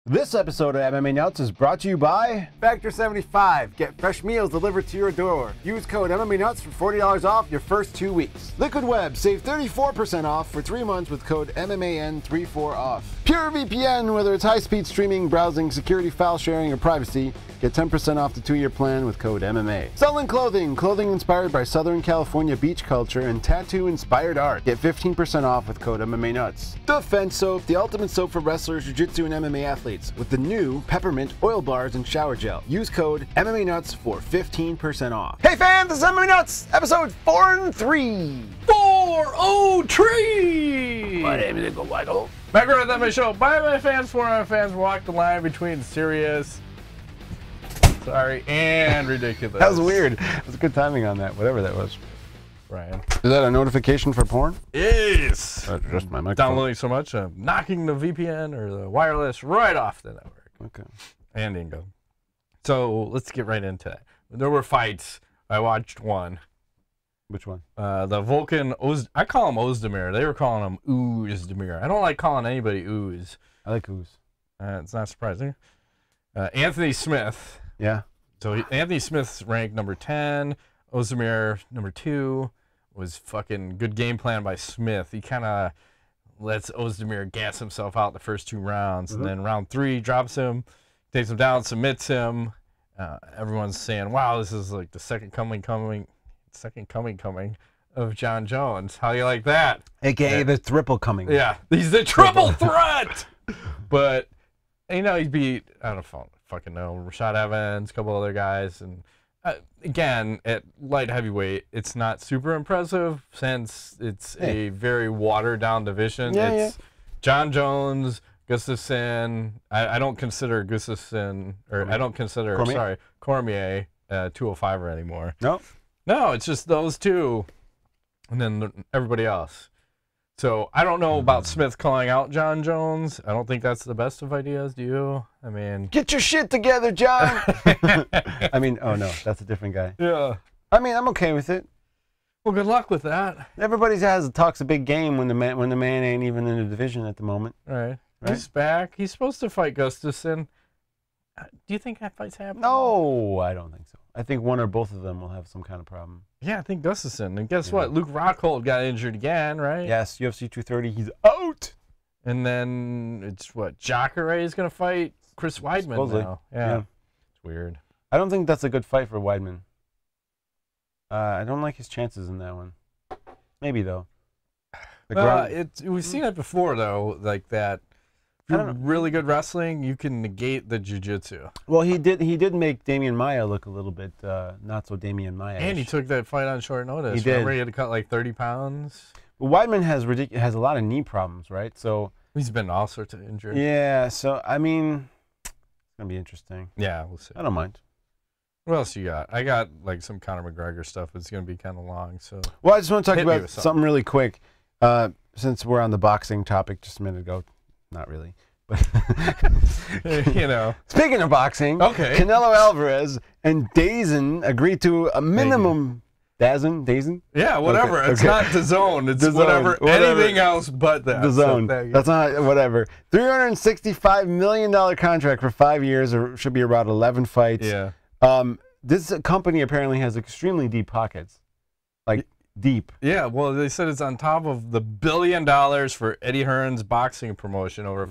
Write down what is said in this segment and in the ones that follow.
This episode of MMA Nuts is brought to you by Factor 75. Get fresh meals delivered to your door. Use code MMA Nuts for $40 off your first 2 weeks. Liquid Web. Save 34% off for 3 months with code MMAN34OFF. Pure VPN, whether it's high-speed streaming, browsing, security, file sharing, or privacy, get 10% off the 2-year plan with code MMA. Selling Clothing. Clothing inspired by Southern California beach culture and tattoo-inspired art. Get 15% off with code MMA Nuts. Defense Soap. The ultimate soap for wrestlers, jiu-jitsu, and MMA athletes. With the new peppermint oil bars and shower gel. Use code MMA Nuts for 15% off. Hey fans, this is MMA Nuts, episode 403. 403! My name is Uncle Michael. McGregor's MMA show. Bye, my fans, for my fans. Walk the line between serious, sorry, and ridiculous. That was weird. It was good timing on that, whatever that was. Ryan. Is that a notification for porn? Yes. Just my microphone. Downloading so much, I'm knocking the VPN or the wireless right off the network. Okay. And Ingo. So let's get right into that. There were fights. I watched one. Which one? The Volkan, I call him Ozdemir. They were calling him Ozdemir. I don't like calling anybody Ooze. I like Ooze. It's not surprising. Anthony Smith. Yeah. So Anthony Smith's ranked number 10. Ozdemir, number 2. Was fucking good game plan by Smith. He kind of lets Ozdemir gas himself out the first 2 rounds. And then round 3, drops him, takes him down, submits him. Everyone's saying, wow, this is like the second coming of John Jones. How do you like that? AKA the triple coming. Yeah, he's the triple threat. But, you know, he beat, I don't fucking know, Rashad Evans, a couple other guys. And again, at light heavyweight, it's not super impressive since it's a very watered down division. It's John Jones, Gustafsson. I don't consider Gustafsson, or I don't consider, Cormier 205er anymore. No. No, it's just those two, and then everybody else. So I don't know about Smith calling out John Jones. I don't think that's the best of ideas. Do you? I mean, get your shit together, John. I mean, oh no, that's a different guy. Yeah. I mean, I'm okay with it. Well, good luck with that. Everybody talks a big game when the man ain't even in the division at the moment. All right. He's back. He's supposed to fight Gustafsson. Do you think that fight's happening? No, I don't think so. I think one or both of them will have some kind of problem. Yeah, I think Gustafsson. And guess what? Luke Rockhold got injured again, right? Yes, UFC 230. He's out. And then it's what? Jacare is going to fight Chris Weidman now. Yeah. It's weird. I don't think that's a good fight for Weidman. I don't like his chances in that one. Maybe, though. We've seen it before, though, like that. If you're really good wrestling, you can negate the jiu-jitsu. Well, he did make Damian Maia look a little bit not so Damian Maia. And he took that fight on short notice. He did. Remember he had to cut like 30 pounds? Well, Weidman has a lot of knee problems, right? So he's been all sorts of injured. Yeah, so, I mean, it's going to be interesting. Yeah, we'll see. I don't mind. What else you got? I got like some Conor McGregor stuff. It's going to be kind of long. So. Well, I just want to talk about something really quick. Since we're on the boxing topic just a minute ago. Not really. But you know. Speaking of boxing, Canelo Alvarez and DAZN agreed to a minimum. DAZN? Yeah, whatever. Okay. It's not DAZN. It's whatever. Anything else but that. DAZN. So that's not whatever. $365 million contract for 5 years, or should be about 11 fights. Yeah. This company apparently has extremely deep pockets. Like, deep. Yeah, well, they said it's on top of the $1 billion for Eddie Hearn's boxing promotion over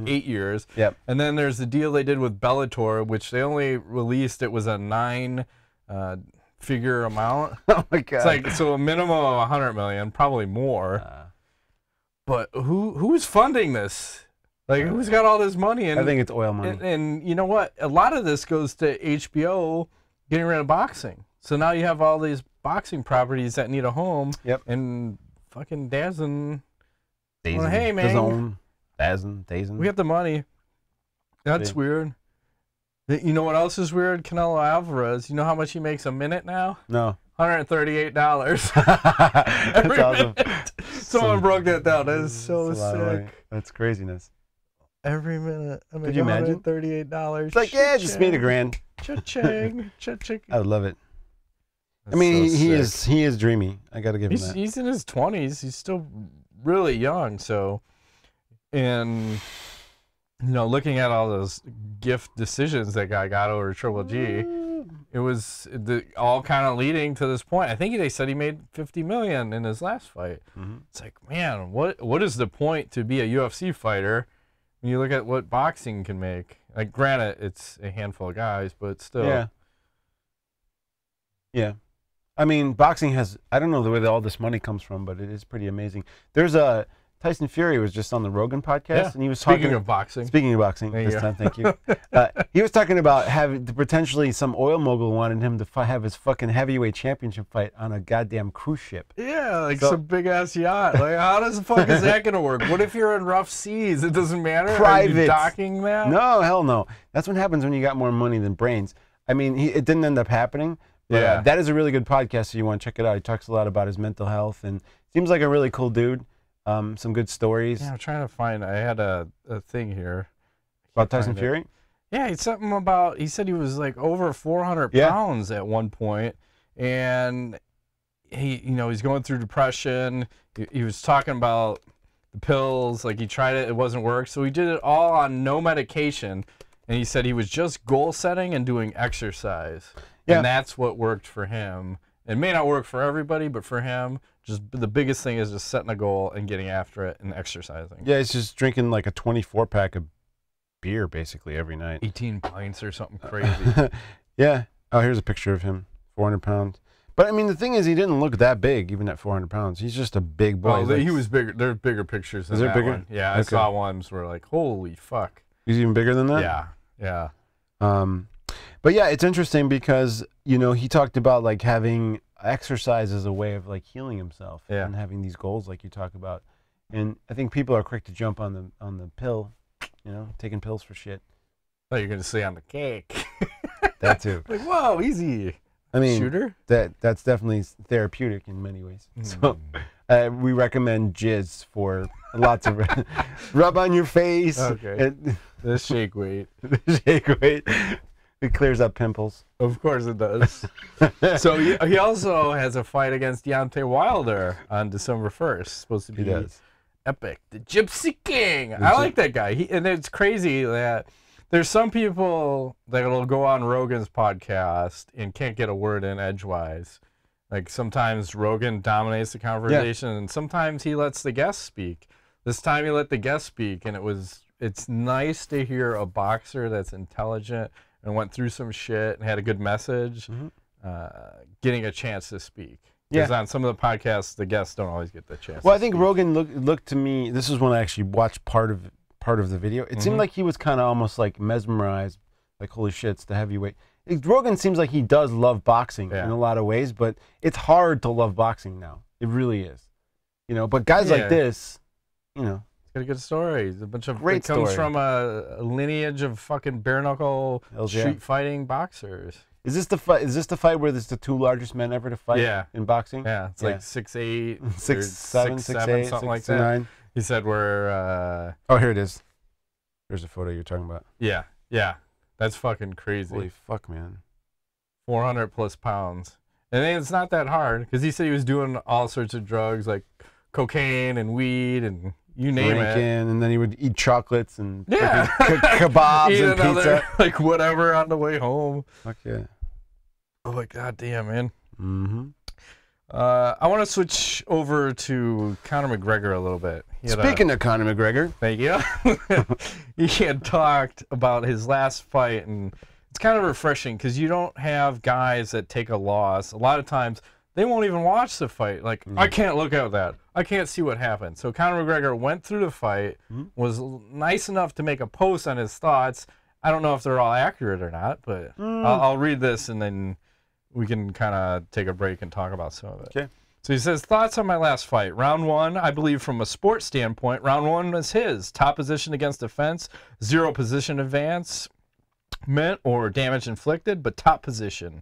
8 years. Yep. And then there's the deal they did with Bellator, which they only released, it was a 9-figure amount. Oh my God. It's like, so a minimum of 100 million, probably more. But who's funding this? Like, who's got all this money? And, I think it's oil money. And you know what? A lot of this goes to HBO getting rid of boxing. So now you have all these boxing properties that need a home. Yep. And fucking DAZN. Well, hey, man. DAZN. We got the money. That's weird. You know what else is weird? Canelo Alvarez. You know how much he makes a minute now? No. $138. That's awesome. Someone broke that down. That is so sick. That's craziness. Every minute. I mean, could you imagine? $138. It's like, yeah, just made $1,000. Cha-ching. Cha-ching. I would love it. That's I mean, so he is dreamy. I got to give him that. He's in his 20s. He's still really young. So, and you know, looking at all those gift decisions that guy got over Triple G, it was all kind of leading to this point. I think they said he made $50 million in his last fight. It's like, man, what is the point to be a UFC fighter when you look at what boxing can make? Like, granted, it's a handful of guys, but still. Yeah. Yeah. I mean, boxing has, I don't know the way that all this money comes from, but it is pretty amazing. There's a, Tyson Fury was just on the Rogan podcast, and he was talking. Speaking of boxing. Speaking of boxing, this time, thank you. He was talking about having potentially some oil mogul wanted him to have his fucking heavyweight championship fight on a goddamn cruise ship. Yeah, like some big ass yacht. Like, how does the fuck is that gonna work? What if you're in rough seas? It doesn't matter. Private. Are you docking that? No, hell no. That's what happens when you got more money than brains. I mean, it didn't end up happening. But, that is a really good podcast, so you want to check it out. He talks a lot about his mental health, and seems like a really cool dude. Some good stories. Yeah, I'm trying to find. I had a thing here about Tyson Fury. Yeah, it's something about. He said he was like over 400 pounds at one point, and he's going through depression. He was talking about the pills. Like, he tried it, it wasn't work, so he did it all on no medication. And he said he was just goal setting and doing exercise, and that's what worked for him. It may not work for everybody, but for him, just the biggest thing is just setting a goal and getting after it and exercising. Yeah, it's just drinking like a 24-pack of beer basically every night. 18 pints or something crazy. Yeah. Oh, here's a picture of him, 400 pounds. But I mean, the thing is, he didn't look that big, even at 400 pounds. He's just a big boy. Oh, he was bigger. There's bigger pictures than that one. Yeah, I saw ones where like, holy fuck. He's even bigger than that? Yeah, yeah. But yeah, it's interesting because, he talked about like having exercise as a way of like healing himself and having these goals like you talk about. And I think people are quick to jump on the pill, taking pills for shit. Oh, you're going to say on the cake. That too. Like, whoa, easy. I mean, shooter? That's definitely therapeutic in many ways. So we recommend jizz for lots of rub on your face. Okay. The shake weight. The shake weight. It clears up pimples. Of course it does. So he also has a fight against Deontay Wilder on December 1st. Supposed to be epic. The Gypsy King. I like that guy. And it's crazy that there's some people that will go on Rogan's podcast and can't get a word in edgewise. Like, sometimes Rogan dominates the conversation, and sometimes he lets the guest speak. This time he let the guest speak, and it's nice to hear a boxer that's intelligent and went through some shit and had a good message, getting a chance to speak. Because on some of the podcasts, the guests don't always get the chance. Well, I think Rogan looked to me. This is when I actually watched part of the video. It seemed like he was kind of almost like mesmerized, like, holy shit, it's the heavyweight. Rogan seems like he does love boxing in a lot of ways, but it's hard to love boxing now. It really is, But guys like this, It's got a good story. It's a bunch of great story. Comes from a lineage of fucking bare knuckle street fighting boxers. Is this the fight? Is this the fight where there's the two largest men ever to fight? in boxing. Yeah, it's like 6'8", 6'7", 6'8", something like 6'9". that. He said we're. Oh, here it is. There's a photo you're talking about. Yeah, that's fucking crazy. Holy fuck, man. 400 plus pounds, and then it's not that hard because he said he was doing all sorts of drugs like cocaine and weed and you name it. And then he would eat chocolates and kebabs and pizza, like whatever on the way home. Fuck yeah. Oh my god, damn, man. Mm-hmm. I want to switch over to Conor McGregor a little bit. Speaking of Conor McGregor. Thank you. He had talked about his last fight, and it's kind of refreshing because you don't have guys that take a loss. A lot of times, they won't even watch the fight. Like, I can't look at that. I can't see what happened. So Conor McGregor went through the fight, was nice enough to make a post on his thoughts. I don't know if they're all accurate or not, but I'll read this and then we can kind of take a break and talk about some of it. Okay. So he says, thoughts on my last fight. Round one, I believe from a sports standpoint, round one was his. Top position against defense, 0 position advancement or damage inflicted, but top position.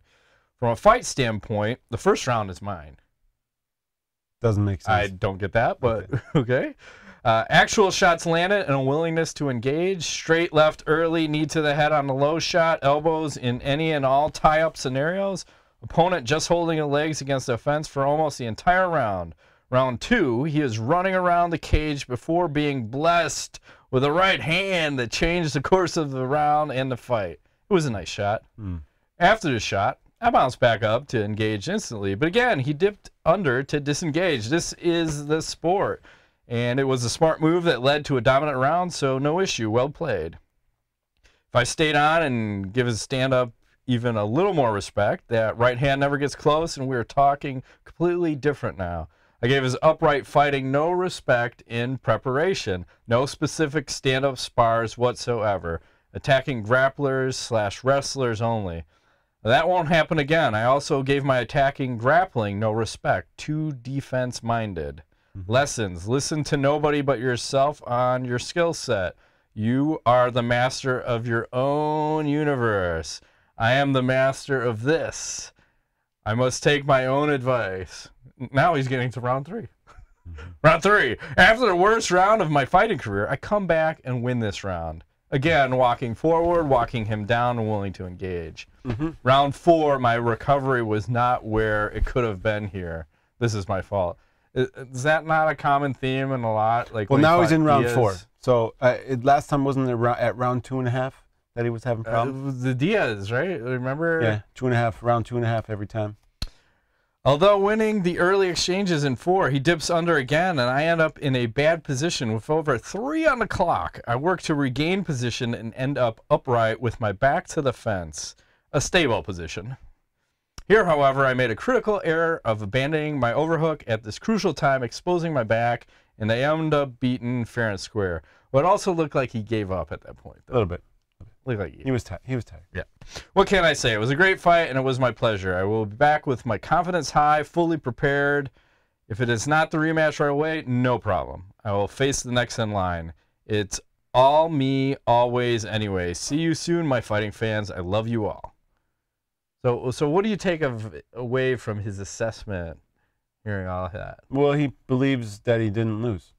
From a fight standpoint, the first round is mine. Doesn't make sense. I don't get that, but okay. Actual shots landed and a willingness to engage. Straight left early, knee to the head on the low shot, elbows in any and all tie-up scenarios. Opponent just holding the legs against the fence for almost the entire round. Round two, he is running around the cage before being blessed with a right hand that changed the course of the round and the fight. It was a nice shot. After the shot, I bounced back up to engage instantly. But again, he dipped under to disengage. This is the sport. And it was a smart move that led to a dominant round, so no issue. Well played. If I stayed on and give his stand-up even a little more respect, that right hand never gets close, and we're talking completely different now. I gave his upright fighting no respect in preparation. No specific stand-up spars whatsoever. Attacking grapplers / wrestlers only. That won't happen again. I also gave my attacking grappling no respect. Too defense-minded. Lessons. Listen to nobody but yourself on your skill set. You are the master of your own universe. I am the master of this. I must take my own advice. Now he's getting to round 3. Round 3. After the worst round of my fighting career, I come back and win this round. Again, walking forward, walking him down, and willing to engage. Round 4, my recovery was not where it could have been here. This is my fault. Is that not a common theme in a lot? Like, well, now he's in round 4. So last time wasn't it at round 2.5 that he was having problems? The Diaz, right? Remember? Yeah, 2.5, round 2.5 every time. Although winning the early exchanges in 4, he dips under again, and I end up in a bad position with over 3 on the clock. I work to regain position and end up upright with my back to the fence. A stable position. Here, however, I made a critical error of abandoning my overhook at this crucial time, exposing my back, and I ended up beaten fair and square. But it also looked like he gave up at that point, though. A little bit. Looked like he was tired. He was tired. Yeah. What can I say? It was a great fight, and it was my pleasure. I will be back with my confidence high, fully prepared. If it is not the rematch right away, no problem. I will face the next in line. It's all me, always, anyway. See you soon, my fighting fans. I love you all. So what do you take away from his assessment, hearing all of that? Well, he believes that he didn't lose.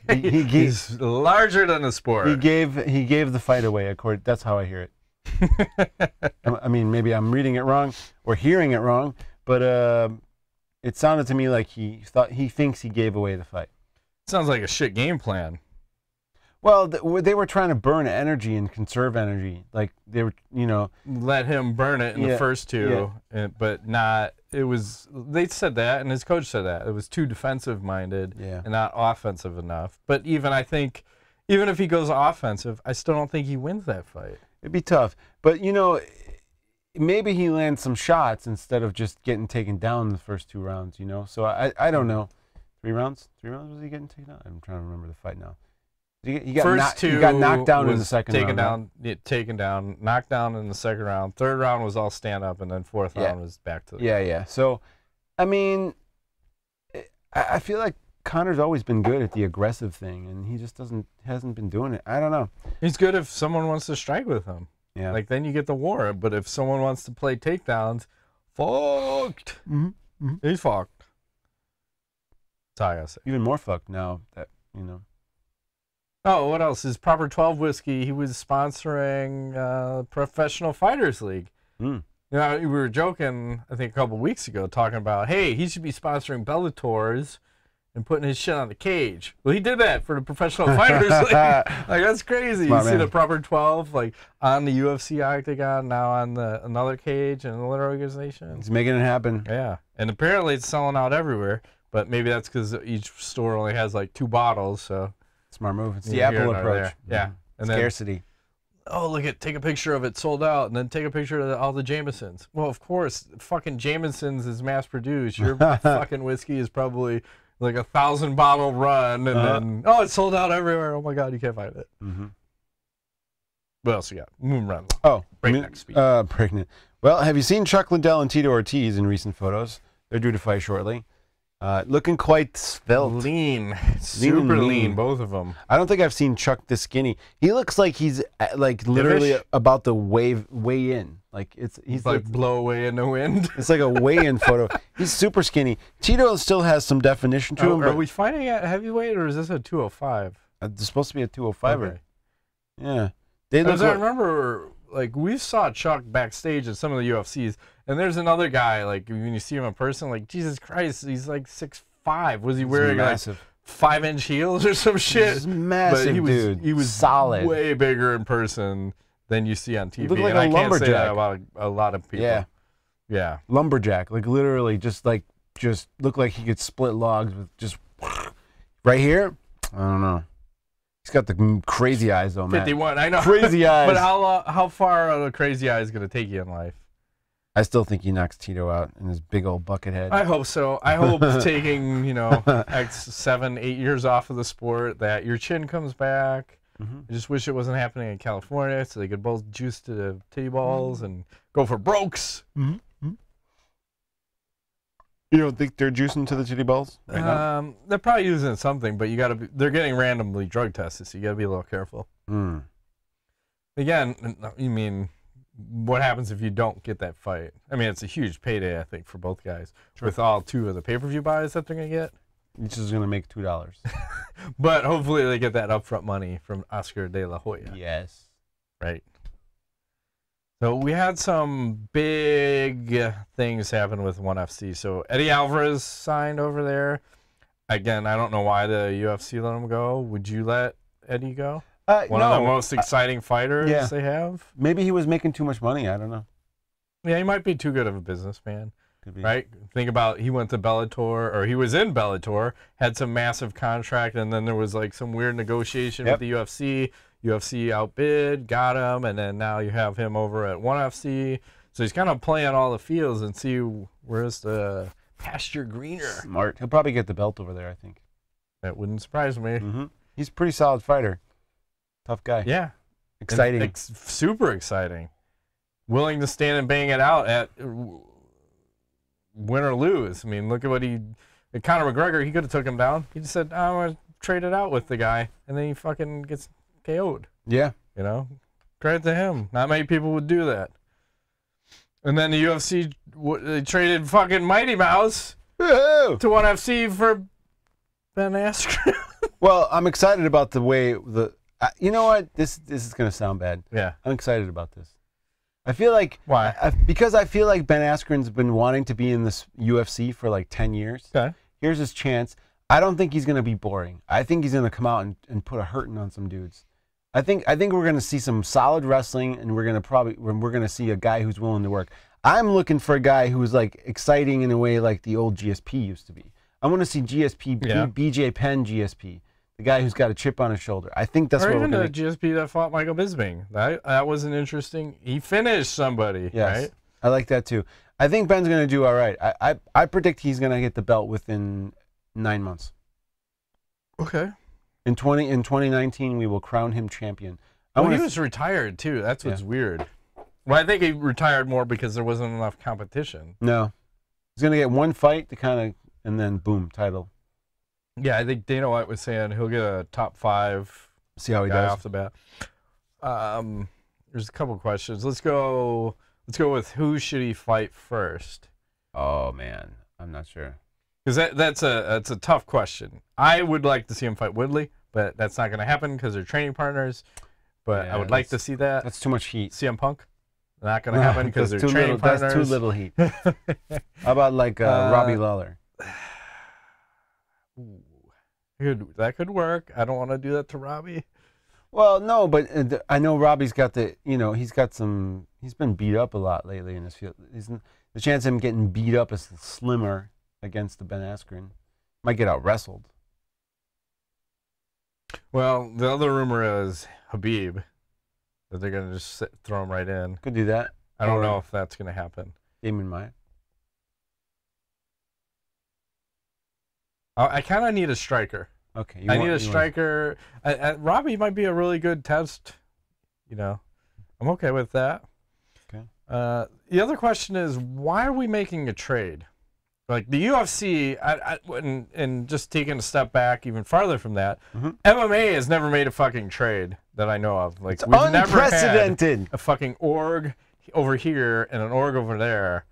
He's larger than the sport. He gave the fight away. According, that's how I hear it. I mean, maybe I'm reading it wrong or hearing it wrong, but it sounded to me like he thinks he gave away the fight. Sounds like a shit game plan. Well, they were trying to burn energy and conserve energy. Like, they were, you know. Let him burn it in the first 2, but not, it was, they said that, and his coach said that. It was too defensive-minded and not offensive enough. But even, I think, even if he goes offensive, I still don't think he wins that fight. It'd be tough. But, you know, maybe he lands some shots instead of just getting taken down in the first 2 rounds, you know. So I don't know. 3 rounds? 3 rounds was he getting taken down? I'm trying to remember the fight now. He got knocked down in the second round. Taken down, knocked down in the second round. 3rd round was all stand up, and then 4th round was back to the yeah. So, I mean, I feel like Conor's always been good at the aggressive thing, and he just hasn't been doing it. I don't know. He's good if someone wants to strike with him. Yeah. Like, then you get the war. But if someone wants to play takedowns, fucked. He's fucked. That's all I gotta say. Even more fucked now that, you know. Oh, what else? His Proper 12 whiskey, he was sponsoring Professional Fighters League. You know, we were joking, I think, a couple weeks ago, talking about, hey, he should be sponsoring Bellators and putting his shit on the cage. Well, he did that for the Professional Fighters League. Like, that's crazy. You see the Proper 12, like, on the UFC octagon, now on another cage in another organization. He's making it happen. Yeah. And apparently it's selling out everywhere, but maybe that's because each store only has, like, 2 bottles, so... Smart move. It's the Apple approach. Yeah. And scarcity. Oh, look at, take a picture of it sold out, and then take a picture of all the Jamesons. Well, of course, fucking Jamesons is mass produced. Your fucking whiskey is probably like 1,000-bottle run, and then, oh, it's sold out everywhere. Oh my God, you can't find it. What else you got? Moon run. Oh, breakneck speed. Breakneck. Well, have you seen Chuck Liddell and Tito Ortiz in recent photos? They're due to fight shortly. Looking quite svelte. Lean. Super lean, both of them. I don't think I've seen Chuck this skinny. He looks like he's like literally about to weigh in. Like he's like blow away in the wind. It's like a weigh-in photo. He's super skinny. Tito still has some definition to him. Are we fighting at heavyweight, or is this a 205? It's supposed to be a 205. Okay. Yeah. I remember, like, we saw Chuck backstage at some of the UFCs, and there's another guy, like, when you see him in person, like, Jesus Christ, he's like 6'5". Was he wearing like 5-inch heels or some shit. He's massive, but dude. He was solid. way bigger in person than you see on TV. He looked like and a I can't say that lumberjack. about a lot of people. Yeah. Lumberjack, like literally, just looked like he could split logs with just right here. I don't know. He's got the crazy eyes though, man. 51. I know. Crazy eyes. But how far are the crazy eyes going to take you in life? I still think he knocks Tito out in his big old bucket head. I hope so. I hope taking, X 7, 8 years off of the sport, that your chin comes back. I just wish it wasn't happening in California so they could both juice to the titty balls and go for brokes. You don't think they're juicing to the titty balls right now? They're probably using something, but they're getting randomly drug tested, so you got to be a little careful. Again, you mean, what happens if you don't get that fight? I mean, it's a huge payday, I think, for both guys. Sure. With all 2 of the pay-per-view buys that they're going to get. Each is going to make $2. But hopefully they get that upfront money from Oscar de la Hoya. Yes. Right. So we had some big things happen with OneFC. So Eddie Alvarez signed over there. Again, I don't know why the UFC let him go. Would you let Eddie go? One of the most exciting fighters they have. Maybe he was making too much money. I don't know. Yeah, he might be too good of a businessman. Could be. Right? Think about, he went to Bellator, or he was in Bellator, had some massive contract, and then there was like some weird negotiation with the UFC. UFC outbid, got him, and then now you have him over at OneFC. So he's kind of playing all the fields and see where's the pasture greener. Smart. He'll probably get the belt over there, I think. That wouldn't surprise me. He's a pretty solid fighter. Tough guy. Yeah. Exciting. Super exciting. Willing to stand and bang it out at win or lose. I mean, look at what Conor McGregor, he could have took him down. He just said, I'm going to trade it out with the guy. And then he fucking gets KO'd. Yeah. Credit to him. Not many people would do that. And then the UFC, they traded fucking Mighty Mouse to OneFC for Ben Askren. Well, I'm excited about the way you know what? This is going to sound bad. Yeah. I'm excited about this. I feel like... Why? Because I feel like Ben Askren's been wanting to be in this UFC for like 10 years. Okay. Here's his chance. I don't think he's going to be boring. I think he's going to come out and put a hurting on some dudes. I think we're going to see some solid wrestling, and we're going to see a guy who's willing to work. I'm looking for a guy who's like exciting in a way like the old GSP used to be. I want to see GSP, BJ Penn GSP, the guy who's got a chip on his shoulder. I think that's what we're going to... Or even the GSP that fought Michael Bisping. That was an interesting... He finished somebody, right? I like that too. I think Ben's going to do all right. I predict he's going to get the belt within 9 months. Okay. In 2019, we will crown him champion. He was retired too. That's what's weird. Well, I think he retired more because there wasn't enough competition. No. He's going to get one fight to kind of, and then boom, title. Yeah, I think Dana White was saying he'll get a top 5 See how he guy does off the bat. There's a couple questions. Let's go with who should he fight first? Oh man, I'm not sure. Because that's a tough question. I would like to see him fight Woodley, but that's not going to happen because they're training partners. But I would like to see that. That's too much heat. CM Punk? Not going to happen because they're training partners. That's too little heat. How about like Robbie Lawler? That could work. I don't want to do that to Robbie. Well, no, but I know Robbie's got he's been beat up a lot lately in his field. The chance of him getting beat up is slimmer against the Ben Askren. Might get out wrestled. Well, the other rumor is Khabib, that they're going to just throw him right in. Could do that. I don't know if that's going to happen. Damon Maya. I kind of need a striker. Okay. I need a striker. Robbie might be a really good test. I'm okay with that. Okay. The other question is, why are we making a trade? Like the UFC, and just taking a step back even farther from that, MMA has never made a fucking trade that I know of. Like, we've unprecedented. Never had a fucking org over here and an org over there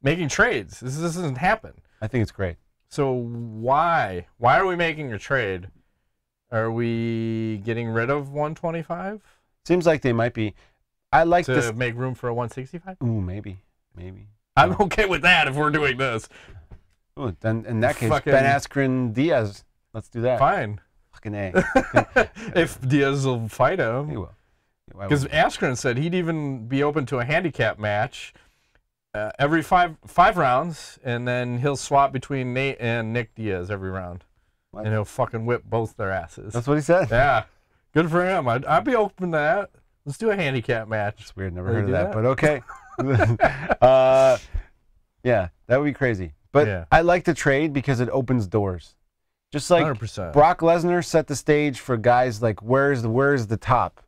making trades. This doesn't happen. I think it's great. So why are we making a trade? Are we getting rid of 125? Seems like they might be. I like to make room for a 165. Ooh, maybe. I'm okay with that if we're doing this. Ooh, then in that case, Ben Askren Diaz, Let's do that. Fine. Fucking A. If Diaz will fight him. He will. Because Askren said he'd even be open to a handicap match every five rounds, and then he'll swap between Nate and Nick Diaz every round. What? And he'll fucking whip both their asses. That's what he said? Yeah. Good for him. I'd be open to that. Let's do a handicap match. It's weird. Never heard of that, but okay. Yeah, that would be crazy. But yeah. I like the trade because it opens doors. Just like 100%. Brock Lesnar set the stage for guys like, where's the top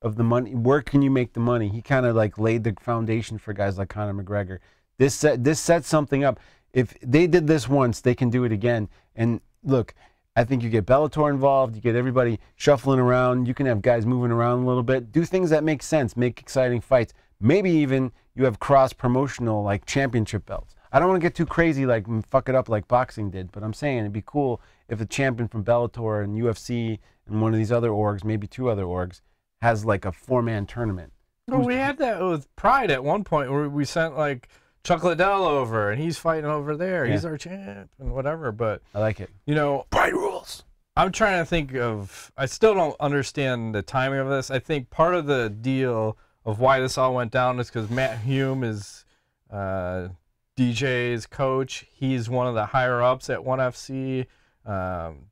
of the money? Where can you make the money? He kind of like laid the foundation for guys like Conor McGregor. This set something up. If they did this once, they can do it again. And look, I think you get Bellator involved. You get everybody shuffling around. You can have guys moving around a little bit. Do things that make sense. Make exciting fights. Maybe even you have cross-promotional like championship belts. I don't want to get too crazy, like fuck it up like boxing did, but I'm saying it'd be cool if a champion from Bellator and UFC and one of these other orgs, maybe two other orgs, has like a 4-man tournament. Well, we had that with Pride at one point where we sent like Chuck Liddell over and he's fighting over there. Yeah. He's our champ and whatever, but I like it. You know, Pride rules. I'm trying to think of, I still don't understand the timing of this. I think part of the deal of why this all went down is because Matt Hume is DJ's coach. He's one of the higher ups at OneFC.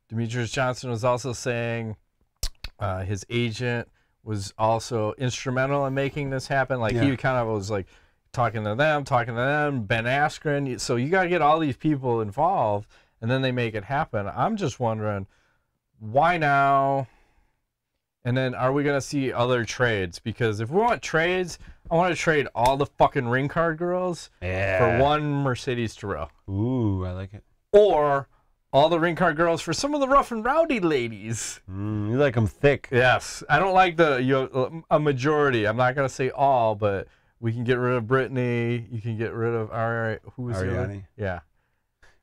Demetrius Johnson was also saying his agent was also instrumental in making this happen. Like he kind of was like talking to them, Ben Askren. So you got to get all these people involved and then they make it happen. I'm just wondering why now? And then are we going to see other trades? Because if we want trades, I want to trade all the fucking ring card girls for one Mercedes Terrell. Ooh, I like it. Or all the ring card girls for some of the rough and rowdy ladies. You like them thick. Yes. I don't like a majority. I'm not going to say all, but we can get rid of Brittany. You can get rid of who's Ariane. Yeah.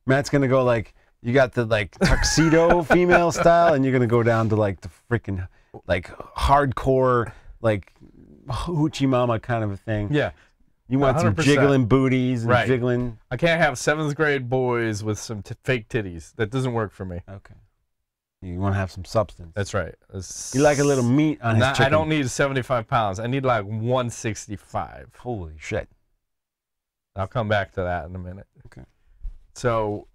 Matt's going to go like, you got the like tuxedo female style, and you're going to go down to like the freaking like hardcore like hoochie mama kind of a thing. Yeah. You want 100%. Some jiggling booties and jiggling. I can't have 7th grade boys with some fake titties. That doesn't work for me. Okay. You want to have some substance. That's right. You like a little meat on his chicken. I don't need 75 pounds. I need like 165. Holy shit. I'll come back to that in a minute. Okay. So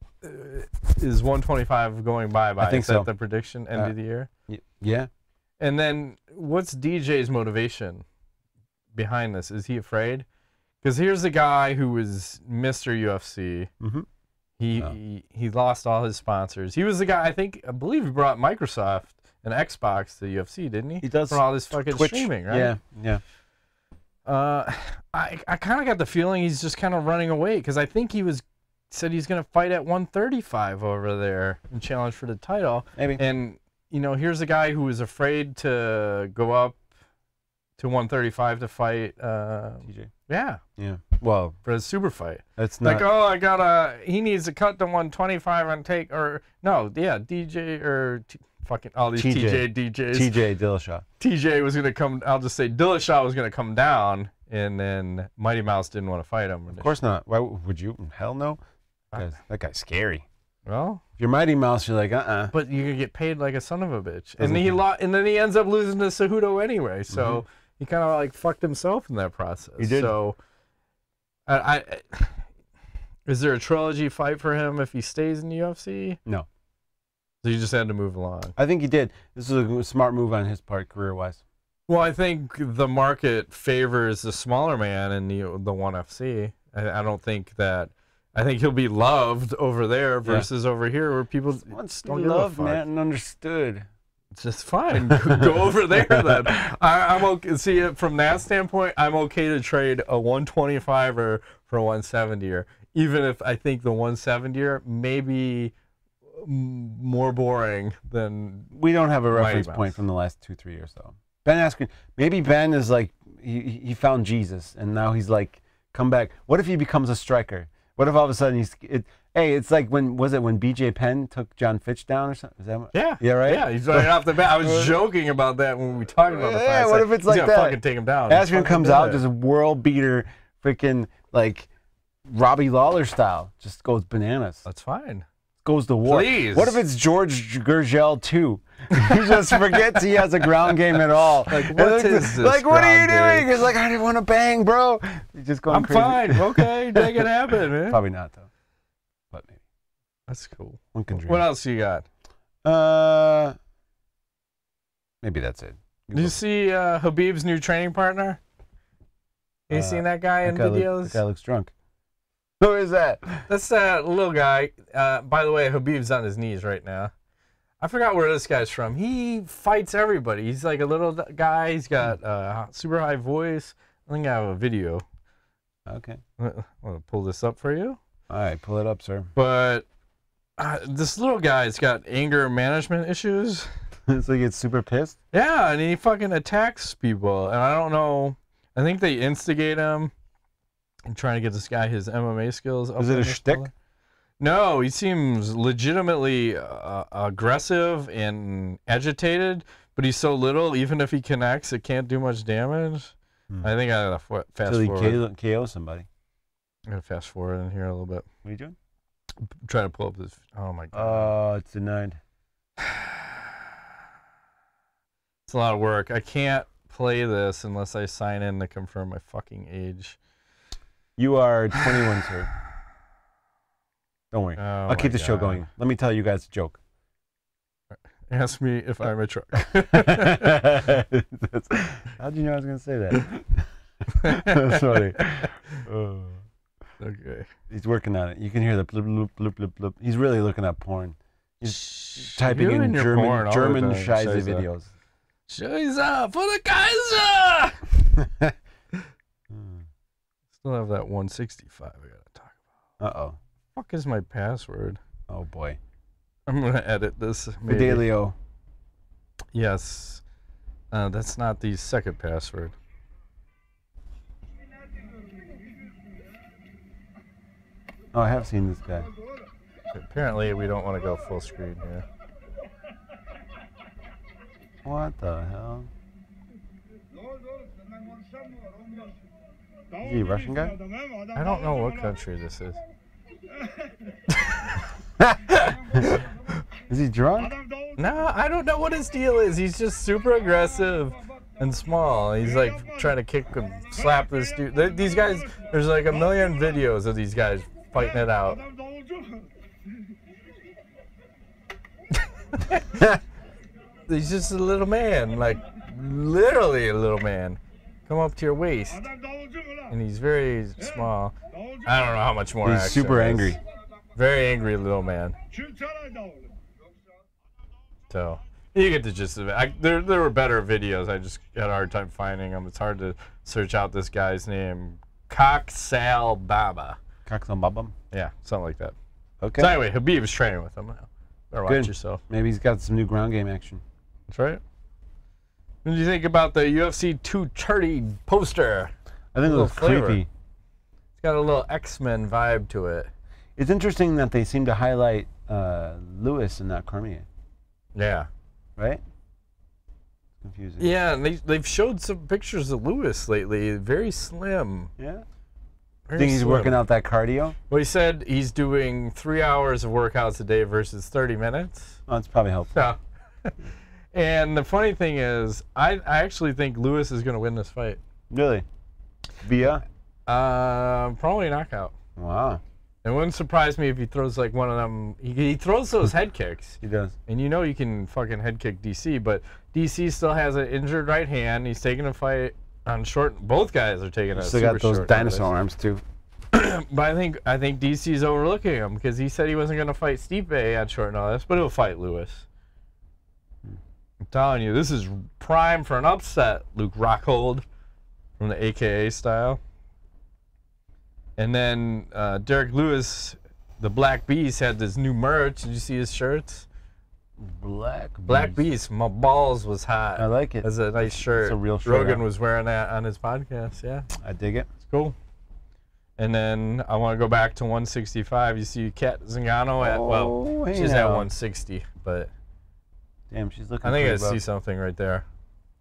is 125 going by? I think is that the prediction end of the year? Yeah. And then what's DJ's motivation behind this? Is he afraid? Because here's a guy who was Mr. UFC. He lost all his sponsors. He was the guy, I believe he brought Microsoft and Xbox to UFC, didn't he? He does. For all this fucking Twitch. Streaming, right? Yeah. I kind of got the feeling he's just kind of running away because I think said he's going to fight at 135 over there and challenge for the title. Maybe. And, you know, here's a guy who was afraid to go up to 135 to fight TJ. Yeah. Well, for a super fight. That's not like, he needs to cut to 125 and take DJ or fucking all these TJ DJs. TJ Dillashaw. TJ was gonna come. I'll just say Dillashaw was gonna come down, and then Mighty Mouse didn't want to fight him. Of course not. Why would you? Hell no. That guy's scary. Well, if you're Mighty Mouse, you're like, But you're gonna get paid like a son of a bitch, and then he ends up losing to Cejudo anyway. So he kind of like fucked himself in that process. He did. So, is there a trilogy fight for him if he stays in the UFC? No. So you just had to move along. I think he did. This is a smart move on his part, career-wise. Well, I think the market favors the smaller man in the OneFC. I don't think that. I think he'll be loved over there versus over here, where people don't give a fuck. Man, and understood. It's just fine. Go over there then. I'm okay. See it from that standpoint. I'm okay to trade a 125er for a 170er, even if I think the 170er may be more boring than. We don't have a reference point from the last 2-3 years though. Ben Askren, maybe Ben is like he found Jesus and now he's like come back. What if he becomes a striker? What if all of a sudden it's like when BJ Penn took John Fitch down or something? Is that yeah, right? Yeah, he's right off the bat. I was joking about that when we talked about the fight. Yeah, what if it's like that? Fucking take him down. Askren comes out, does a world beater, freaking like Robbie Lawler style, just goes bananas. That's fine. goes to war. Please. What if it's George Gurgel too? He just forgets he has a ground game at all. Like, what is this? Like, what are you ground doing? He's like, I didn't want to bang, bro. He's just going crazy. I'm fine. Okay, make it happen, man. Probably not though. But maybe. That's cool. One can dream. What else you got? Maybe that's it. Did you see Khabib's new training partner? You seen that guy in videos? That guy looks drunk. Who is that? That's that little guy. By the way, Khabib's on his knees right now. I forgot where this guy's from. He fights everybody. He's like a little guy. He's got a super high voice. I think I have a video. Okay. I'm going to pull this up for you. All right, pull it up, sir. But this little guy's got anger management issues. So he gets super pissed? Yeah, and he fucking attacks people. And I don't know. I think they instigate him and trying to get this guy his MMA skills up. Is it a shtick? No, he seems legitimately aggressive and agitated, but he's so little, even if he connects, it can't do much damage. I think I gotta fast forward. KO somebody. I'm gonna fast forward in here a little bit. What are you doing? I'm trying to pull up this. Oh my god. Oh, it's denied. It's a lot of work. I can't play this unless I sign in to confirm my fucking age. You are 21, sir. Don't worry. Oh I'll keep the show going. Let me tell you guys a joke. Ask me if I'm a truck. How'd you know I was going to say that? That's funny. Okay. He's working on it. You can hear the bloop, bloop, bloop, bloop, bloop. He's really looking at porn. He's typing in German Scheiße videos. Scheiße for the Kaiser! Still have that 165 I gotta talk about. Uh-oh. Fuck is my password? Oh boy. I'm gonna edit this. Maybe. Fidelio. Yes. That's not the second password. Oh, I have seen this guy. Apparently we don't want to go full screen here. What the hell? Is he a Russian guy? I don't know what country this is. Is he drunk? No, I don't know what his deal is. He's just super aggressive and small. He's like trying to kick and slap this dude. These guys, there's like a million videos of these guys fighting it out. He's just a little man, like literally a little man. Come up to your waist. And he's very small. I don't know how much more he's action super is. angry. Very angry little man. So, you get the gist of it. There were better videos. I just had a hard time finding them. It's hard to search out this guy's name. Coxal Baba. Coxal Baba? Yeah, something like that. Okay. So anyway, Khabib is training with him now. Better watch yourself. Maybe he's got some new ground game action. That's right. What did you think about the UFC 230 poster? I think it looks creepy. It's got a little X-Men vibe to it. It's interesting that they seem to highlight Lewis and not Cormier. Yeah. Right? Confusing. Yeah, and they've showed some pictures of Lewis lately. Very slim. Yeah? Very Think he's slim. working out that cardio? Well, he said he's doing 3 hours of workouts a day versus 30 minutes. Oh, that's probably helpful. So, and the funny thing is, I actually think Lewis is going to win this fight. Really? Via? Probably knockout. Wow. It wouldn't surprise me if he throws like one of them. He throws those head kicks. He does. And you know you can fucking head kick DC, but DC still has an injured right hand. He's taking a fight on short. Both guys are taking a Still super got those short dinosaur notice. arms too. But I think DC's overlooking him because he said he wasn't going to fight Stipe on short notice, but he'll fight Lewis. I'm telling you, this is prime for an upset, Luke Rockhold from the AKA style. And then Derrick Lewis, the Black Beast, had this new merch. Did you see his shirts? Black Beast. My balls was hot. I like it. That's a nice shirt. It's a real shirt. Rogan was wearing that on his podcast. Yeah, I dig it. it's cool. And then I want to go back to 165. You see Kat Zingano at she's at 160, but damn, she's looking. I think I pretty see something right there.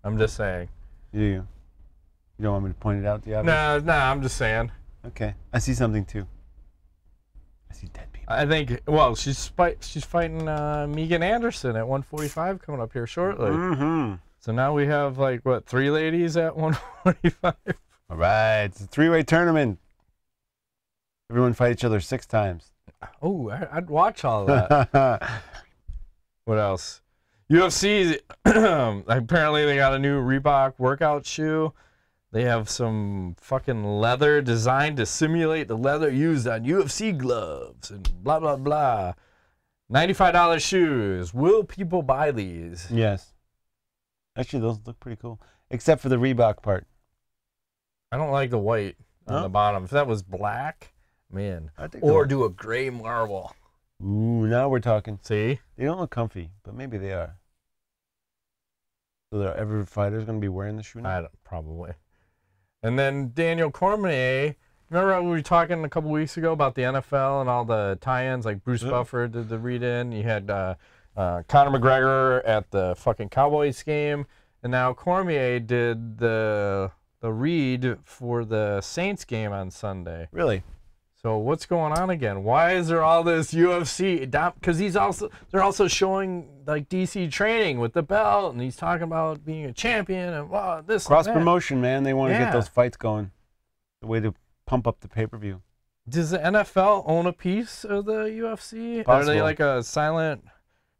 I'm just saying. You don't want me to point it out to you? No, I'm just saying. Okay, I see something too. see dead people. I think. Well, she's fighting Megan Anderson at 145 coming up here shortly. Mm-hmm. So now we have like what 3 ladies at 145. All right, it's a 3-way tournament. Everyone fight each other 6 times. Oh, I'd watch all that. What else? UFC. Apparently, they got a new Reebok workout shoe. They have some fucking leather designed to simulate the leather used on UFC gloves and blah, blah, blah. $95 shoes. Will people buy these? Yes. Actually, those look pretty cool. Except for the Reebok part. I don't like the white on the bottom. If that was black, man. Or do a gray marble. Ooh, now we're talking. See? They don't look comfy, but maybe they are. So every fighter's going to be wearing the shoe now? Probably. And then Daniel Cormier, remember we were talking a couple weeks ago about the NFL and all the tie-ins, like Bruce Buffer did the read-in. You had Conor McGregor at the fucking Cowboys game, and now Cormier did the read for the Saints game on Sunday. Really? So what's going on again? Why is there all this UFC? Because they're also showing like DC training with the belt, and he's talking about being a champion and this cross promotion, man. They want to get Yeah. those fights going. The way to pump up the pay-per-view. Does the NFL own a piece of the UFC? Are Possible. they like a silent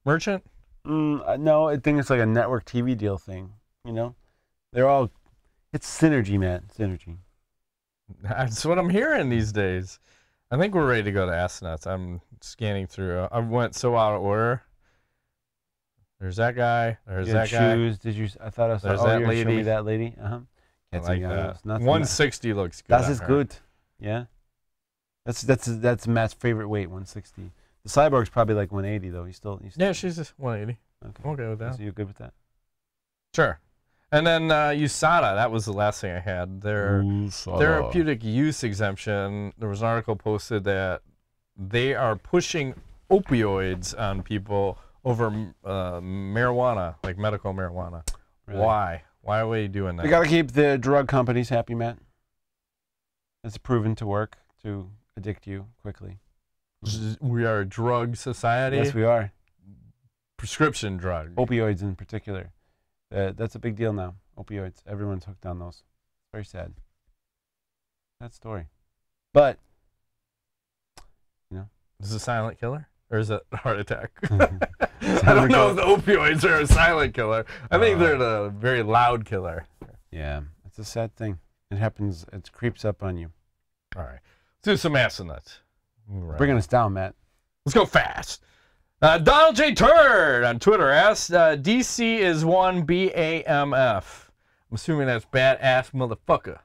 merchant? No, I think it's like a network TV deal thing. You know, it's synergy, man. Synergy. That's what I'm hearing these days. I think we're ready to go to Ass Nuts. I'm scanning through. I went so out of order. There's that guy. There's that guy. Shoes. Did you? I thought I saw. There's that lady. Show me that lady. I like that. Nothing. 160 looks good. That is good. Yeah. That's Matt's favorite weight, 160. The Cyborg's probably like 180 though. He's still Yeah, she's just 180. okay. I'm okay with that. So you're good with that? Sure. And then USADA, that was the last thing I had. Their therapeutic use exemption, there was an article posted that they are pushing opioids on people over marijuana, like medical marijuana. Really? Why? Why are we doing that? They got to keep the drug companies happy, Matt. It's proven to work to addict you quickly. We are a drug society. Yes, we are. Prescription drug. Opioids in particular. That's a big deal now. Opioids. Everyone's hooked on those. Very sad. Sad story. But, you know. Is it a silent killer? Or is it a heart attack? I don't know if the opioids are a silent killer. I think they're the very loud killer. Yeah. It's a sad thing. It happens. It creeps up on you. All right. Let's do some ass and nuts. Right. Bringing us down, Matt. Let's go fast. Donald J. Turd on Twitter asks, DC is one BAMF. I'm assuming that's badass motherfucker.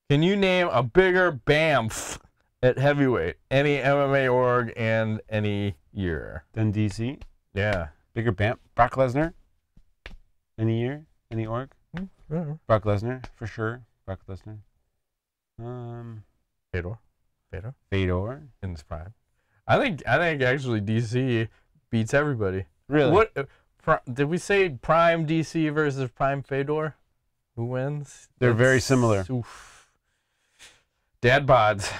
Can you name a bigger BAMF at heavyweight? Any MMA org and any year. Then DC. Yeah. Bigger BAMF. Brock Lesnar. Any year? Any org? Brock Lesnar, for sure. Brock Lesnar. Fedor. In his prime. I think actually DC beats everybody. Really? What did we say? Prime DC versus Prime Fedor? Who wins? They're very similar. Oof. Dad bods.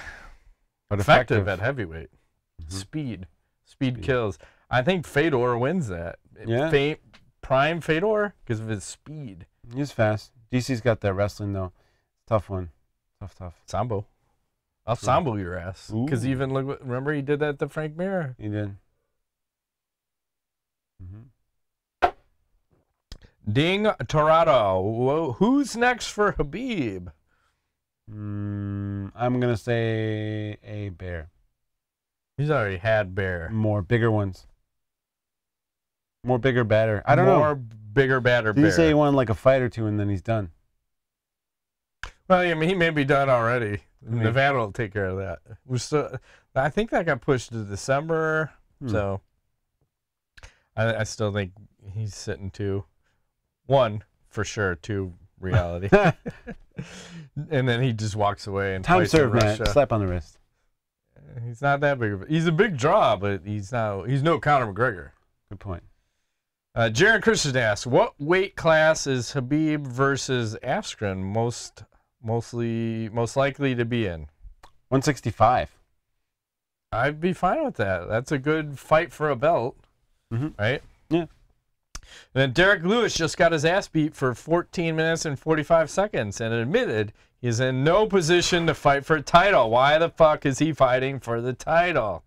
But Effective at heavyweight. Mm-hmm. Speed kills. I think Fedor wins that. Yeah. Prime Fedor because of his speed. He's fast. DC's got that wrestling though. Tough one. Tough. Sambo. I'll sambo your ass. Because even remember he did that to Frank Mir. He did. Ding Torado. Who's next for Khabib? I'm gonna say a Bear. He's already had Bear. More bigger ones. More bigger, badder. I don't know. More bigger, badder Did Bear. he say he won like a fight or two and then he's done? Well, I mean, he may be done already. Nevada will take care of that. We're still. I think that got pushed to December. So I still think he's sitting 2-1 for sure. 2 reality. And then he just walks away and time fights served, in man. Russia. Slap on the wrist. He's not that big of a. He's a big draw, but he's no Conor McGregor. Good point. Jared Christian asks, what weight class is Khabib versus Askren most likely to be in? 165. I'd be fine with that. That's a good fight for a belt, right? Yeah. And then Derrick Lewis just got his ass beat for 14 minutes and 45 seconds and admitted he's in no position to fight for a title. Why the fuck is he fighting for the title?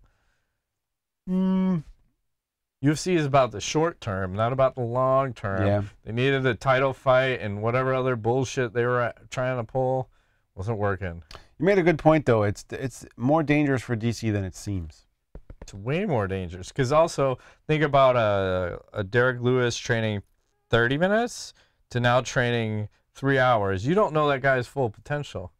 UFC is about the short term, not about the long term. Yeah. They needed a title fight, and whatever other bullshit they were trying to pull wasn't working. You made a good point, though. It's more dangerous for DC than it seems. It's way more dangerous because also think about a Derrick Lewis training 30 minutes to now training 3 hours. You don't know that guy's full potential.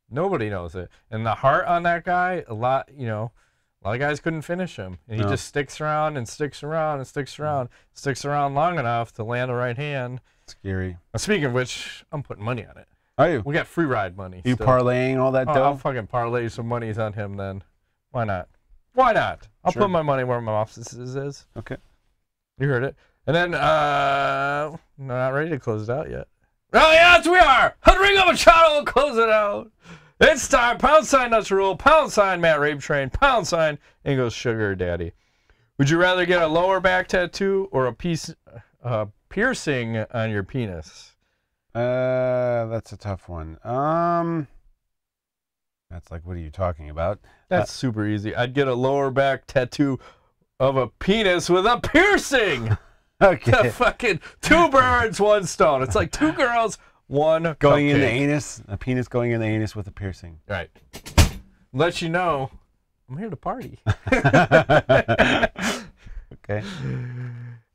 Nobody knows it. And the heart on that guy, a lot of guys couldn't finish him. And he just sticks around and sticks around and sticks around long enough to land the right hand. Scary. Speaking of which, I'm putting money on it. Are you? We got free ride money. You parlaying all that dough? I'll fucking parlay some monies on him then. Why not? Why not? I'll put my money where my office is. Okay. You heard it. And then, we're not ready to close it out yet. Oh, yes, we are! Rodrigo Machado will close it out. It's time. # Nuts Rule, # Matt Rape Train, # English Sugar Daddy. Would you rather get a lower back tattoo or a piercing on your penis? That's a tough one. That's like, what are you talking about? That's super easy. I'd get a lower back tattoo of a penis with a piercing. Okay. Fucking 2 birds, 1 stone. It's like 2 girls, 1 going in the cupcake. anus. A penis going in the anus with a piercing. Right. Let you know, I'm here to party. Okay.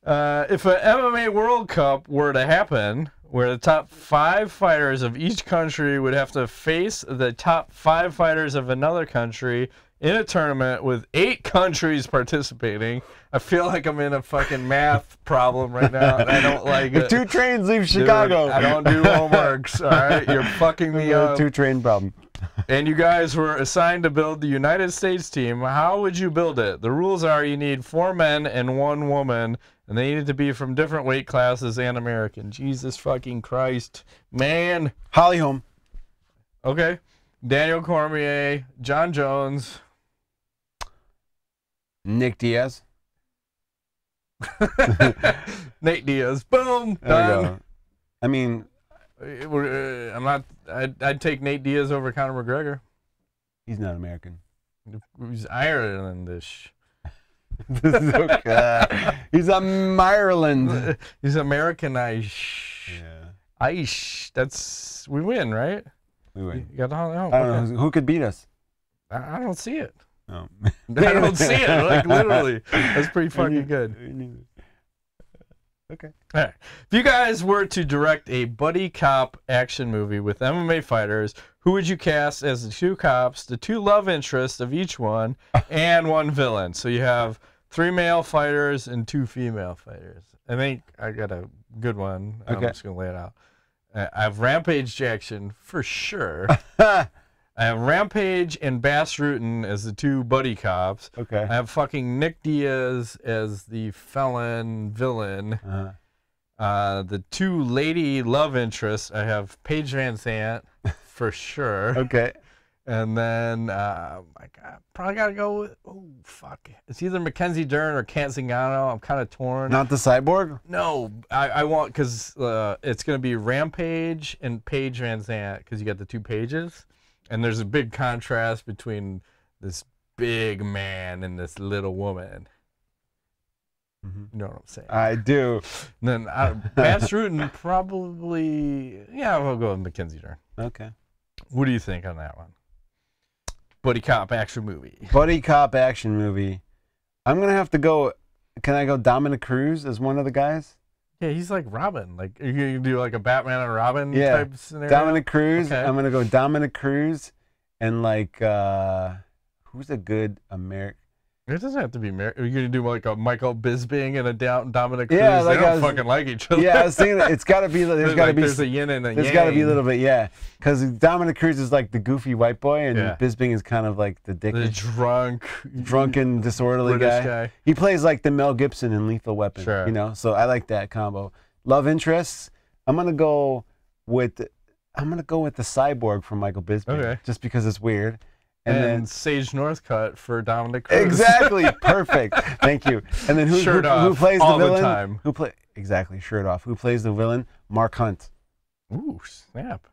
If an MMA World Cup were to happen, where the top 5 fighters of each country would have to face the top 5 fighters of another country in a tournament with 8 countries participating, I feel like I'm in a fucking math problem right now, and I don't like it. 2 trains leave Chicago. Dude, I don't do homeworks, all right? You're fucking me up. 2 train problem. And you guys were assigned to build the United States team. How would you build it? The rules are you need 4 men and 1 woman, and they needed to be from different weight classes and American. Jesus fucking Christ. Man. Holly Holm. Okay. Daniel Cormier, John Jones. Nick Diaz. Nate Diaz. Boom. There we Done. go. I mean, I'd take Nate Diaz over Conor McGregor. he's not American. He's Irelandish. Okay. He's from Ireland. He's Americanized. Yeah. Aish. That's, we win, right? We win. You got the I don't know who could beat us. I don't see it. Oh. I don't see it. Like, literally. That's pretty fucking good. Okay. All right. If you guys were to direct a buddy cop action movie with MMA fighters, who would you cast as the 2 cops, the 2 love interests of each one, and 1 villain? So you have 3 male fighters and 2 female fighters. I think I got a good one. Okay. I'm just going to lay it out. I have Rampage Jackson for sure. I have Rampage and Bass Rutten as the 2 buddy cops. Okay. I have fucking Nick Diaz as the felon villain. The 2 lady love interests, I have Paige Van Zandt for sure. Okay. And then, probably got to go with, oh, fuck. It's either Mackenzie Dern or Kat Zingano. I'm kind of torn. Not the cyborg? No, I want, because it's going to be Rampage and Paige Van Zandt, because you got the 2 pages. And there's a big contrast between this big man and this little woman. You know what I'm saying? I do. And then Bass Rutten probably, yeah, we'll go with Mackenzie Dern. Okay. What do you think on that one? Buddy cop action movie. Buddy cop action movie. I'm going to have to go, can I go Dominic Cruz as one of the guys? Yeah, he's like Robin. Like, you can do like a Batman and Robin Yeah. type scenario. Dominic Cruz. Okay. I'm going to go Dominic Cruz and like, who's a good American? It doesn't have to be You're going to do like a Michael Bisping and a Dominic Cruz. Yeah, like they I don't was- fucking like each other. Yeah, I was thinking it's got to be, there's got to like, be, there's a yin and a there's yang. got to be a little bit, yeah. Because Dominic Cruz is like the goofy white boy and Yeah. Bisping is kind of like the The dickish, drunken, disorderly British guy. guy. He plays like the Mel Gibson in Lethal Weapon, Sure. you know? So I like that combo. Love interests, I'm going to go with the cyborg from Michael Bisping, Okay. just because it's weird. And And then Sage Northcutt for Dominic Cruz. exactly perfect. Thank you. And then who plays all the villain? the time. Exactly shirt off? Who plays the villain? Mark Hunt. Ooh, snap.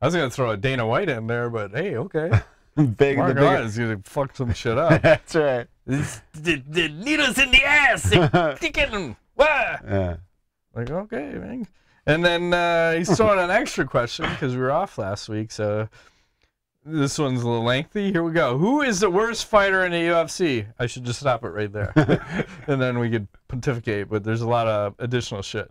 I was going to throw a Dana White in there, but hey, okay. Big Mark the bigger. Hunt is going to fuck some shit up. That's right. the needles in the ass. They're kicking. Wah! Yeah. Like, okay, man. And then he's throwing an extra question because we were off last week, so this one's a little lengthy. Here we go. Who is the worst fighter in the UFC? I should just stop it right there. And then we could pontificate, but there's a lot of additional shit.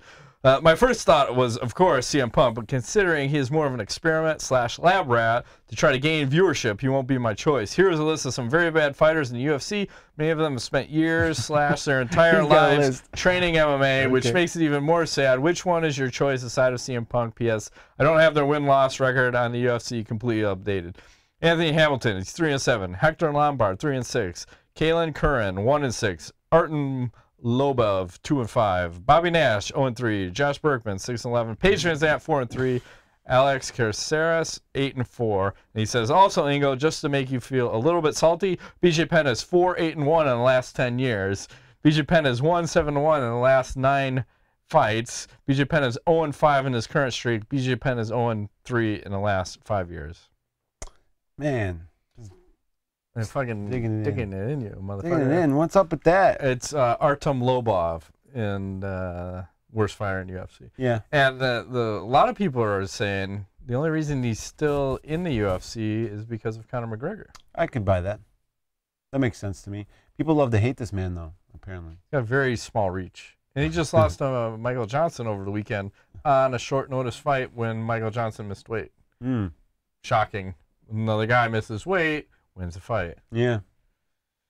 My first thought was, of course, CM Punk, but considering he is more of an experiment / lab rat to try to gain viewership, he won't be my choice. Here's a list of some very bad fighters in the UFC. Many of them have spent years / their entire lives training MMA, which makes it even more sad. Which one is your choice aside of CM Punk? P.S. I don't have their win-loss record on the UFC completely updated. Anthony Hamilton, he's 3-7. Hector Lombard, 3-6. Kalen Curran, 1-6. Artem Lobov, 2-5. Bobby Nash, 0-3. Josh Berkman, 6-11. Paige Van Zandt, 4-3. Alex Caceres, 8-4. And he says, also, Ingo, just to make you feel a little bit salty, BJ Penn is 4-8-1 in the last 10 years. BJ Penn is 1-7-1 in the last 9 fights. BJ Penn is 0-5 in his current streak. BJ Penn is 0-3 in the last 5 years. Man. They're fucking digging it in you, motherfucker. Digging it in. What's up with that? It's Artem Lobov and worst fighter in UFC. Yeah. And a lot of people are saying the only reason he's still in the UFC is because of Conor McGregor. I could buy that. That makes sense to me. People love to hate this man, though, apparently. He's got a very small reach. And he just lost to Michael Johnson over the weekend on a short notice fight when Michael Johnson missed weight. Shocking. Another guy misses weight, wins the fight. Yeah.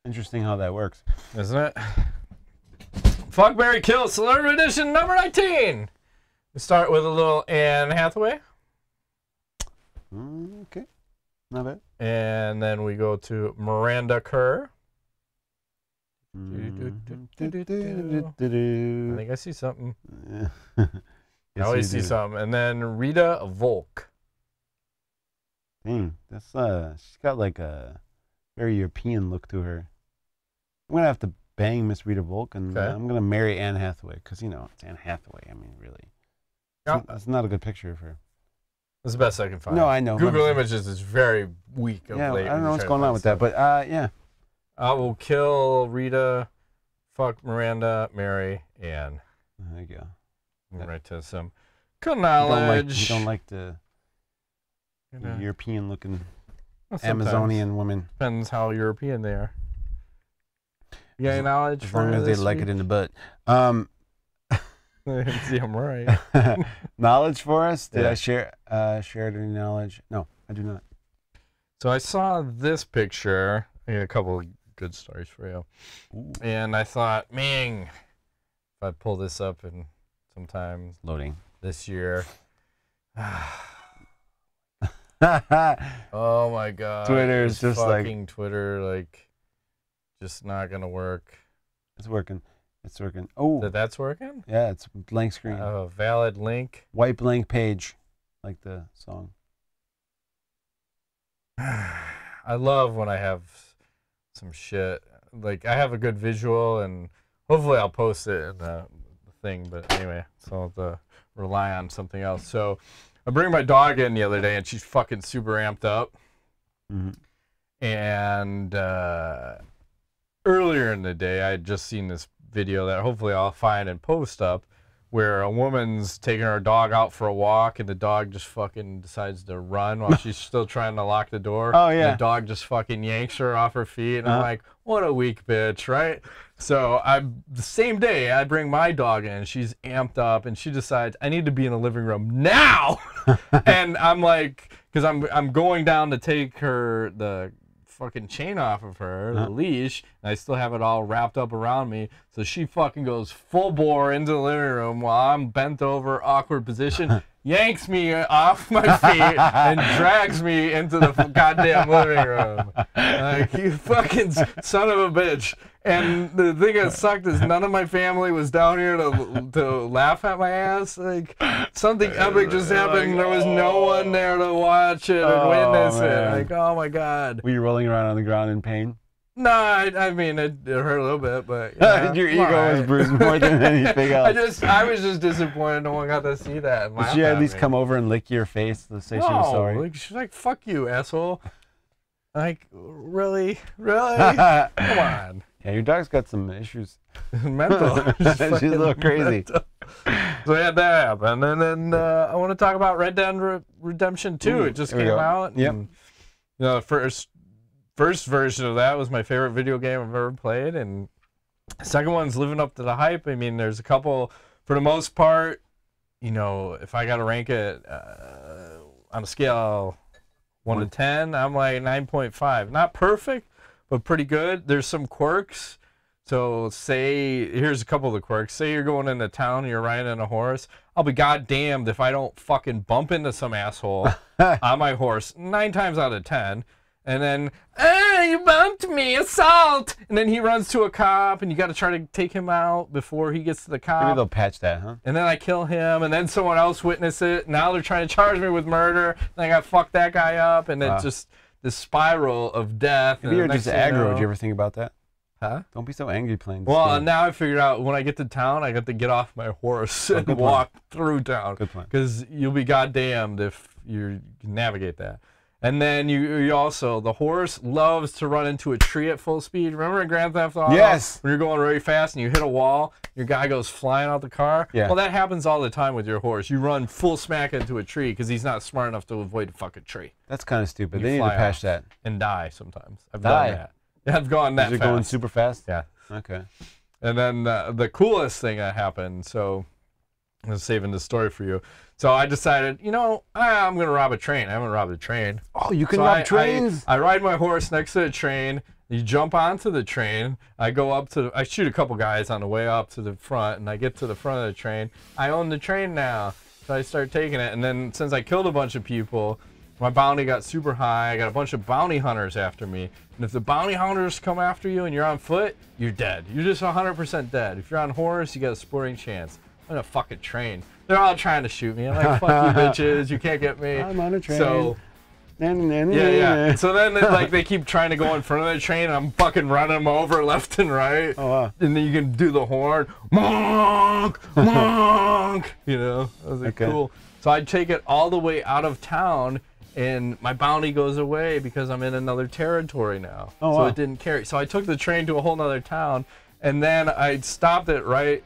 Interesting how that works. Isn't it? Fuck, Marry, Kill, Celebrity Edition number 19. We start with a little Anne Hathaway. Okay. Not bad. And then we go to Miranda Kerr. I think I see something. Yes, I always see something. And then Rita Volk. Dang, that's she's got like a very European look to her. I'm gonna have to bang Miss Rita Volk, and I'm gonna marry Anne Hathaway because it's Anne Hathaway. I mean, really, that's not a good picture of her. That's the best I can find. No, I know. Google Images is very weak of late. I don't know what's going on with that, but yeah. I will kill Rita, fuck Miranda, marry Anne. There you go. Right to some knowledge. You don't like the European-looking Amazonian women. Depends how European they are. You got any knowledge? As long as they like it in the butt. See, I'm right. Knowledge for us? Did I share any knowledge? No, I do not. So I saw this picture. I got a couple of good stories for you. Ooh. And I thought, man, if I pull this up in sometime loading this year. Oh my god. Twitter is just fucking Twitter, like, just not gonna work. It's working. It's working. Oh. That's working? Yeah, it's blank screen. A valid link. White blank page, like the song. I love when I have some shit. Like, I have a good visual, and hopefully I'll post it in the thing. But anyway, so I'll have to rely on something else. So I bring my dog in the other day, and she's fucking super amped up. And earlier in the day, I had just seen this video that hopefully I'll find and post up, where a woman's taking her dog out for a walk, and the dog just fucking decides to run while she's still trying to lock the door. Oh, yeah. And the dog just fucking yanks her off her feet, and I'm like, what a weak bitch, right? So the same day, I bring my dog in, she's amped up, and she decides, I need to be in the living room now! And I'm like, because I'm going down to take the fucking chain off of her, the leash, and I still have it all wrapped up around me. So she fucking goes full bore into the living room while I'm bent over, awkward position, yanks me off my feet and drags me into the goddamn living room. Like, you fucking son of a bitch. And the thing that sucked is none of my family was down here to laugh at my ass. Like, something epic just happened. There was no one there to watch it and witness it. Like, oh my God. Were you rolling around on the ground in pain? No, I mean, it hurt a little bit, but yeah, your ego was bruised more than anything else. I was just disappointed no one got to see that. And Did she at least come over and lick your face to say she was sorry? Like, she's like, fuck you, asshole. Like, really? Really? Come on. Yeah, your dog's got some issues. Mental. She's a little crazy. Mental. So we had that happen. And then I want to talk about Red Dead Redemption 2. It just came out. Yep. And, you know, the first version of that was my favorite video game I've ever played. And the second one's living up to the hype. I mean, there's a couple, for the most part, you know, if I got to rank it on a scale 1 to 10, I'm like 9.5. Not perfect, but pretty good. There's some quirks. So say, here's a couple of the quirks. Say you're going into town and you're riding on a horse. I'll be goddamned if I don't fucking bump into some asshole on my horse 9 times out of 10. And then, you bumped me, assault! And then he runs to a cop and you got to try to take him out before he gets to the cop. Maybe they'll patch that, huh? And then I kill him and then someone else witnessed it. Now they're trying to charge me with murder. And I got to fuck that guy up. And it's just this spiral of death. Maybe you're just aggro. Did you ever think about that? Huh? Don't be so angry playing this Well, game. now I figured out when I get to town, I got to get off my horse and walk through town. Good plan. Because you'll be goddamned if you can navigate that. And then you also, the horse loves to run into a tree at full speed. Remember in Grand Theft Auto? Yes. When you're going really fast and you hit a wall, your guy goes flying out the car? Yeah. Well, that happens all the time with your horse. You run full smack into a tree because he's not smart enough to avoid a fucking tree. That's kind of stupid. You They need to fly patch off that. and die sometimes. I've done that. Yeah, I've gone that Is it fast. going super fast? Yeah. Okay. And then the coolest thing that happened, so I'm saving this story for you. So I decided, you know, I'm going to rob a train. I haven't robbed a train. Oh, you can rob trains? I ride my horse next to the train. You jump onto the train. I go up to, I shoot a couple guys on the way up to the front, and I get to the front of the train. I own the train now. So I start taking it. And then since I killed a bunch of people, my bounty got super high. I got a bunch of bounty hunters after me. And if the bounty hunters come after you and you're on foot, you're dead. You're just 100% dead. If you're on horse, you got a sporting chance. I'm on a fucking train. They're all trying to shoot me. I'm like, fuck you bitches. You can't get me. I'm on a train. So, yeah. So then they keep trying to go in front of the train, and I'm fucking running them over left and right. Oh, wow. And then you can do the horn. Monk! Monk! You know? I was like, cool. So I take it all the way out of town, and my bounty goes away because I'm in another territory now. Oh, so wow. it didn't carry. So I took the train to a whole nother town, and then I stopped it right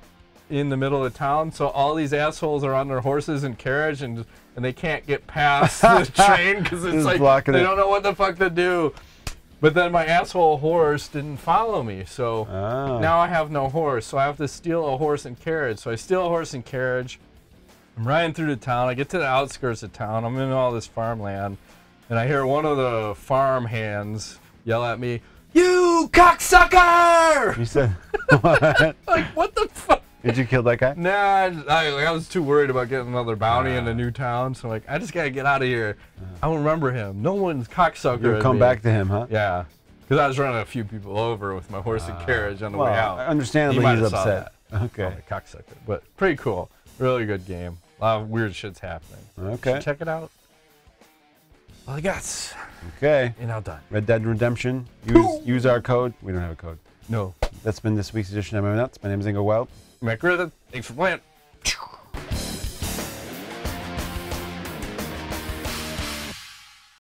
in the middle of town. So all these assholes are on their horses and carriage, and they can't get past the train because it's like they don't know what the fuck to do. But then my asshole horse didn't follow me, so now I have no horse. So I have to steal a horse and carriage. So I steal a horse and carriage. I'm riding through the town. I get to the outskirts of town. I'm in all this farmland, and I hear one of the farm hands yell at me, "You cocksucker!" You said what? Like, what the fuck? Did you kill that guy? Nah, I was too worried about getting another bounty in a new town, so like, I just gotta get out of here. I don't remember him. No one's cocksucker. You'll come back to him, huh? Yeah, because I was running a few people over with my horse and carriage on the way out. Understandably, he's upset. Okay. Oh, cocksucker, but pretty cool. Really good game. A lot of weird shit's happening. Okay. Check it out. All I got. Okay. And now done. Red Dead Redemption. Use our code. We don't have a code. No. That's been this week's edition of MMA Nuts. My name is Ingo Wild. McGregor, thanks for playing.